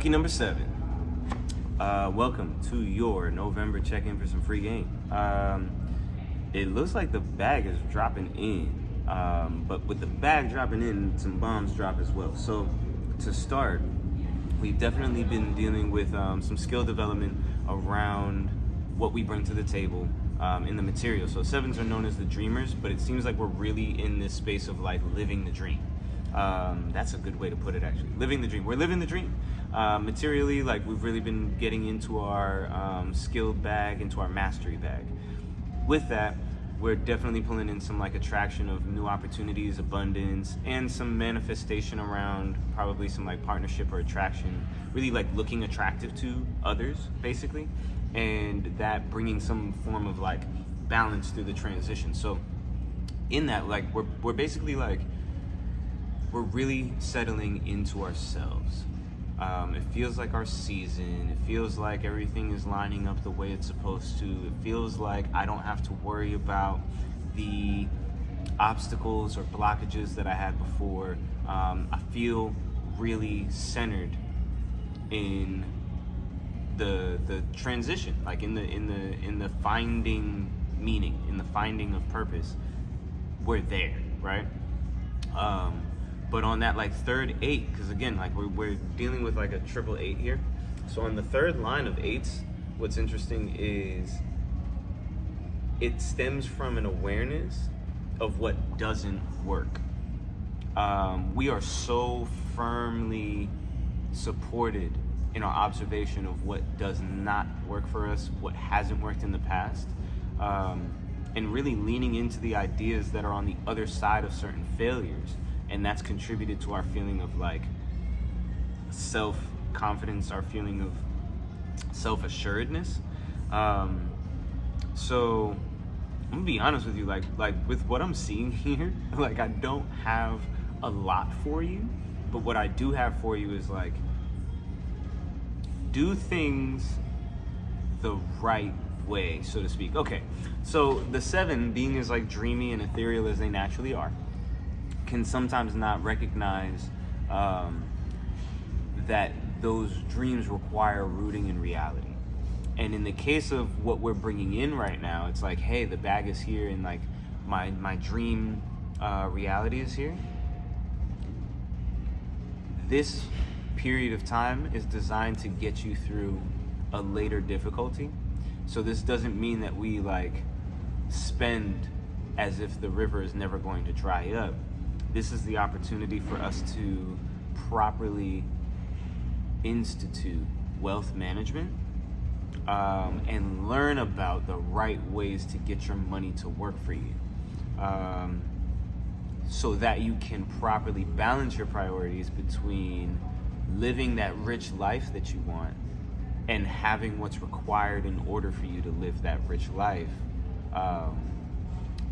Lucky number 7. Welcome to your November check-in for some free game. It looks like the bag is dropping in, but with the bag dropping in, some bombs drop as well. So to start, we've definitely been dealing with some skill development around what we bring to the table in the material. So 7s are known as the dreamers, but it seems like we're really in this space of like living the dream. That's a good way to put it, actually. Living the dream. We're living the dream. Materially, like we've really been getting into our skilled bag, into our mastery bag. With that, we're definitely pulling in some like attraction of new opportunities, abundance, and some manifestation around probably some like partnership or attraction, really like looking attractive to others, basically, and that bringing some form of like balance through the transition. So in that, like we're basically like, we're really settling into ourselves. It feels like our season. It feels like everything is lining up the way it's supposed to. It feels like I don't have to worry about the obstacles or blockages that I had before. I feel really centered in the transition, like in the finding meaning, in the finding of purpose. We're there, right? But on that like third 8, because again, like we're dealing with like a triple 8 here. So on the third line of 8s, what's interesting is it stems from an awareness of what doesn't work. We are so firmly supported in our observation of what does not work for us, what hasn't worked in the past, and really leaning into the ideas that are on the other side of certain failures. And that's contributed to our feeling of like self-confidence, our feeling of self-assuredness. So I'm gonna be honest with you, like with what I'm seeing here, like I don't have a lot for you, but what I do have for you is like, do things the right way, so to speak. Okay, so the 7, being as like dreamy and ethereal as they naturally are, can sometimes not recognize that those dreams require rooting in reality. And in the case of what we're bringing in right now, it's like, hey, the bag is here and like my dream reality is here. This period of time is designed to get you through a later difficulty. So this doesn't mean that we like spend as if the river is never going to dry up. This is the opportunity for us to properly institute wealth management and learn about the right ways to get your money to work for you, so that you can properly balance your priorities between living that rich life that you want and having what's required in order for you to live that rich life.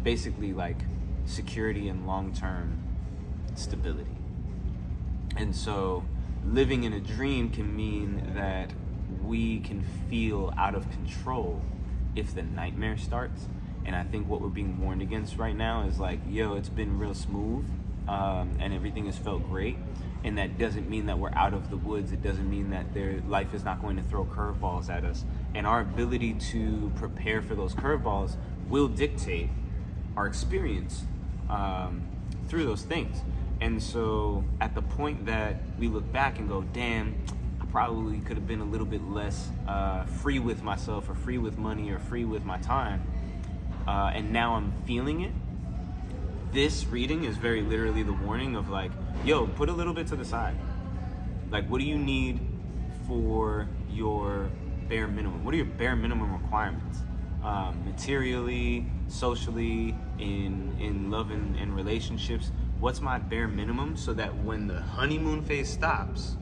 Basically like security and long-term stability. And so living in a dream can mean that we can feel out of control if the nightmare starts. And I think what we're being warned against right now is like, yo, it's been real smooth and everything has felt great. And that doesn't mean that we're out of the woods. It doesn't mean that life is not going to throw curveballs at us. And our ability to prepare for those curveballs will dictate our experience through those things. And so at the point that we look back and go, damn, I probably could have been a little bit less free with myself or free with money or free with my time, and now I'm feeling it. This reading is very literally the warning of like, yo, put a little bit to the side. Like, what do you need for your bare minimum? What are your bare minimum requirements? Materially, socially, in love and relationships. What's my bare minimum so that when the honeymoon phase stops,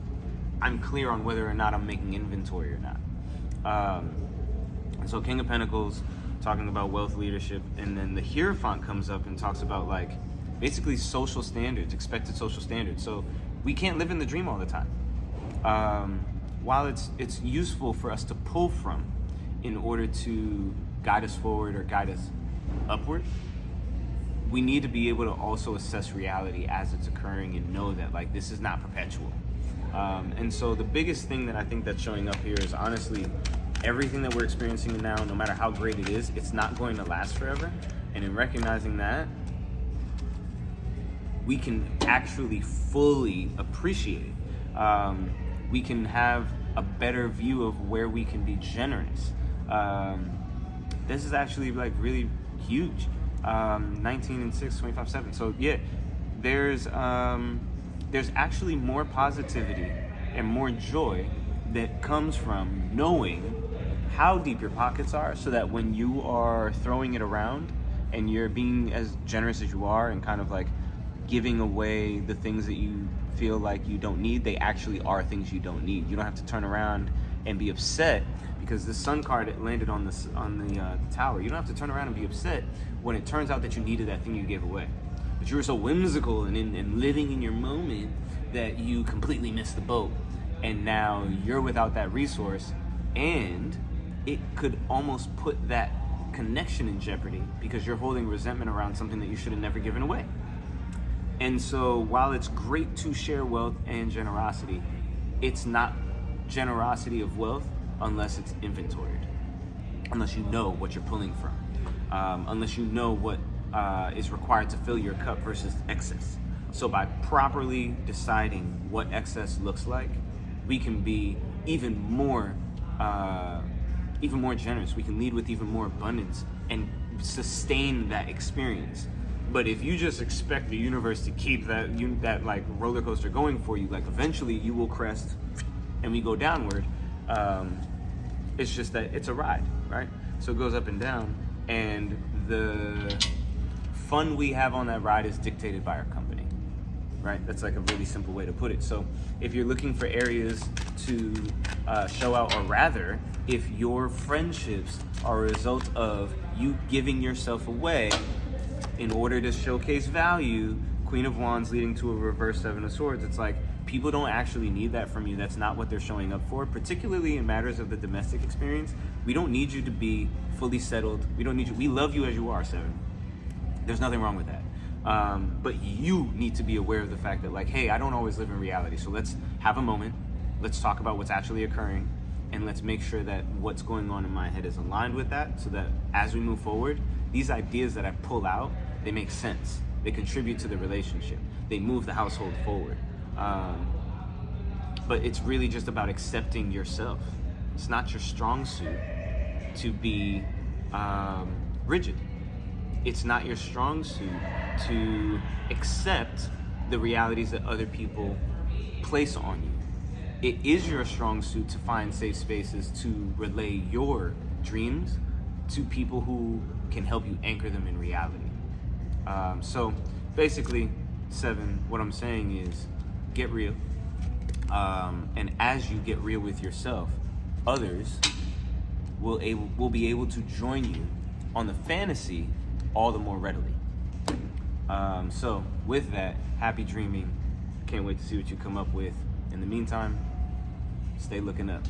I'm clear on whether or not I'm making inventory or not. And so King of Pentacles, talking about wealth, leadership, and then the Hierophant comes up and talks about like basically social standards, expected social standards. So we can't live in the dream all the time. While it's useful for us to pull from in order to guide us forward or guide us upward, we need to be able to also assess reality as it's occurring and know that like this is not perpetual. And so the biggest thing that I think that's showing up here is honestly, everything that we're experiencing now, no matter how great it is, it's not going to last forever. And in recognizing that, we can actually fully appreciate it. We can have a better view of where we can be generous. This is actually like really huge. 19 and 6, 25-7. So yeah, there's actually more positivity and more joy that comes from knowing how deep your pockets are, so that when you are throwing it around and you're being as generous as you are and kind of like giving away the things that you feel like you don't need, they actually are things you don't need. You don't have to turn around and be upset because the sun card landed on the tower. You don't have to turn around and be upset when it turns out that you needed that thing you gave away. But you were so whimsical and living in your moment that you completely missed the boat. And now you're without that resource, and it could almost put that connection in jeopardy because you're holding resentment around something that you should have never given away. And so while it's great to share wealth and generosity, it's not generosity of wealth unless it's inventoried, unless you know what you're pulling from, unless you know what is required to fill your cup versus excess. So by properly deciding what excess looks like, we can be even more generous. We can lead with even more abundance and sustain that experience. But if you just expect the universe to keep that like roller coaster going for you, like eventually you will crest and we go downward. It's just that it's a ride, right? So it goes up and down, and the fun we have on that ride is dictated by our company, right? That's like a really simple way to put it. So if you're looking for areas to show out, or rather, if your friendships are a result of you giving yourself away in order to showcase value, Queen of Wands leading to a reverse Seven of Swords, it's like people don't actually need that from you. That's not what they're showing up for, particularly in matters of the domestic experience. We don't need you to be fully settled. We don't need you. We love you as you are, Seven. There's nothing wrong with that. But you need to be aware of the fact that, like, hey, I don't always live in reality. So let's have a moment. Let's talk about what's actually occurring. And let's make sure that what's going on in my head is aligned with that, so that as we move forward, these ideas that I pull out, they make sense. They contribute to the relationship. They move the household forward. But it's really just about accepting yourself. It's not your strong suit to be rigid. It's not your strong suit to accept the realities that other people place on you. It is your strong suit to find safe spaces to relay your dreams to people who can help you anchor them in reality. So basically, Seven, what I'm saying is get real. And as you get real with yourself, others will be able to join you on the fantasy all the more readily. So with that, happy dreaming. Can't wait to see what you come up with. In the meantime, stay looking up.